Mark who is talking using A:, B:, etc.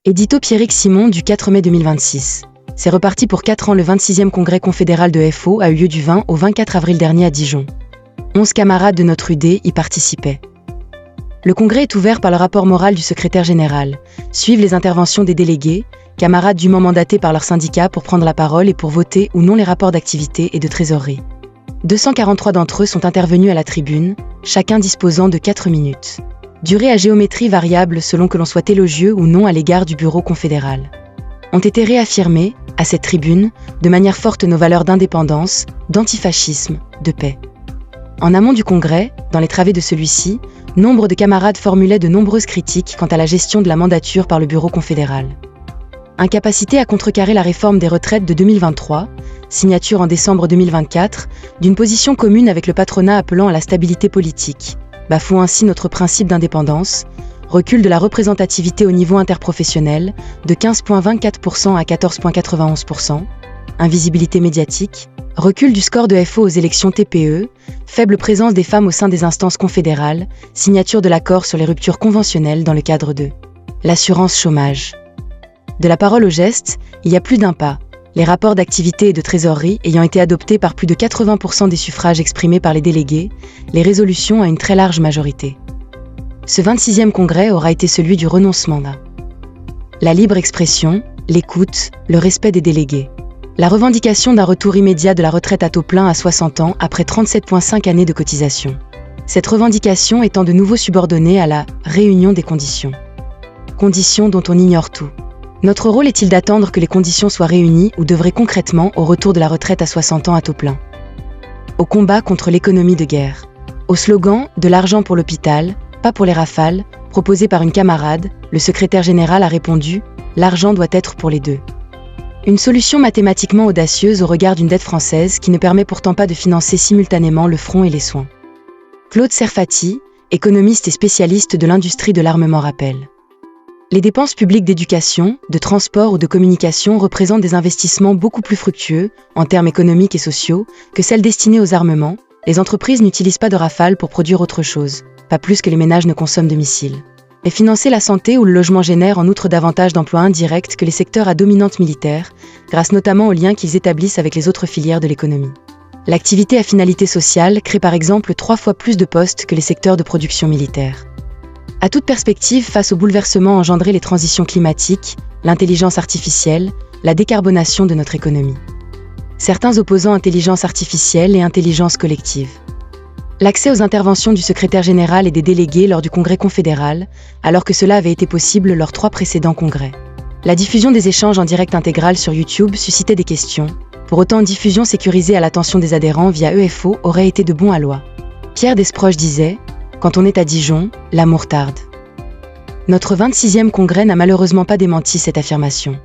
A: Édito Pierrick Simon du 4 mai 2026. C'est reparti pour 4 ans. Le 26e congrès confédéral de FO a eu lieu du 20 au 24 avril dernier à Dijon. 11 camarades de notre UD y participaient. Le congrès est ouvert par le rapport moral du secrétaire général. Suivent les interventions des délégués, camarades dûment mandatés par leur syndicat pour prendre la parole et pour voter ou non les rapports d'activité et de trésorerie. 243 d'entre eux sont intervenus à la tribune, chacun disposant de 4 minutes. Durée à géométrie variable selon que l'on soit élogieux ou non à l'égard du bureau confédéral. Ont été réaffirmées, à cette tribune, de manière forte nos valeurs d'indépendance, d'antifascisme, de paix. En amont du congrès, dans les travées de celui-ci, nombre de camarades formulaient de nombreuses critiques quant à la gestion de la mandature par le bureau confédéral. Incapacité à contrecarrer la réforme des retraites de 2023, signature en décembre 2024, d'une position commune avec le patronat appelant à la stabilité politique, bafoue ainsi notre principe d'indépendance, recul de la représentativité au niveau interprofessionnel, de 15,24% à 14,91%, invisibilité médiatique, recul du score de FO aux élections TPE, faible présence des femmes au sein des instances confédérales, signature de l'accord sur les ruptures conventionnelles dans le cadre de l'assurance chômage. De la parole au geste, il y a plus d'un pas, les rapports d'activité et de trésorerie ayant été adoptés par plus de 80% des suffrages exprimés par les délégués, les résolutions à une très large majorité. Ce 26e congrès aura été celui du renoncement à la libre expression, l'écoute, le respect des délégués. La revendication d'un retour immédiat de la retraite à taux plein à 60 ans après 37,5 années de cotisation. Cette revendication étant de nouveau subordonnée à la réunion des conditions. Conditions dont on ignore tout. Notre rôle est-il d'attendre que les conditions soient réunies ou d'œuvrer concrètement au retour de la retraite à 60 ans à taux plein? Au combat contre l'économie de guerre. Au slogan « De l'argent pour l'hôpital, pas pour les rafales », proposé par une camarade, le secrétaire général a répondu « L'argent doit être pour les deux ». Une solution mathématiquement audacieuse au regard d'une dette française qui ne permet pourtant pas de financer simultanément le front et les soins. Claude Serfati, économiste et spécialiste de l'industrie de l'armement rappelle. Les dépenses publiques d'éducation, de transport ou de communication représentent des investissements beaucoup plus fructueux, en termes économiques et sociaux, que celles destinées aux armements. Les entreprises n'utilisent pas de rafales pour produire autre chose, pas plus que les ménages ne consomment de missiles. Et financer la santé ou le logement génère en outre davantage d'emplois indirects que les secteurs à dominante militaire, grâce notamment aux liens qu'ils établissent avec les autres filières de l'économie. L'activité à finalité sociale crée par exemple 3 fois plus de postes que les secteurs de production militaire. À toute perspective face aux bouleversements engendrés les transitions climatiques, l'intelligence artificielle, la décarbonation de notre économie. Certains opposant intelligence artificielle et intelligence collective. L'accès aux interventions du secrétaire général et des délégués lors du congrès confédéral, alors que cela avait été possible lors 3 précédents congrès. La diffusion des échanges en direct intégral sur YouTube suscitait des questions. Pour autant, diffusion sécurisée à l'attention des adhérents via EFO aurait été de bon aloi. Pierre Desproges disait « Quand on est à Dijon, l'amour tarde ». Notre 26e congrès n'a malheureusement pas démenti cette affirmation.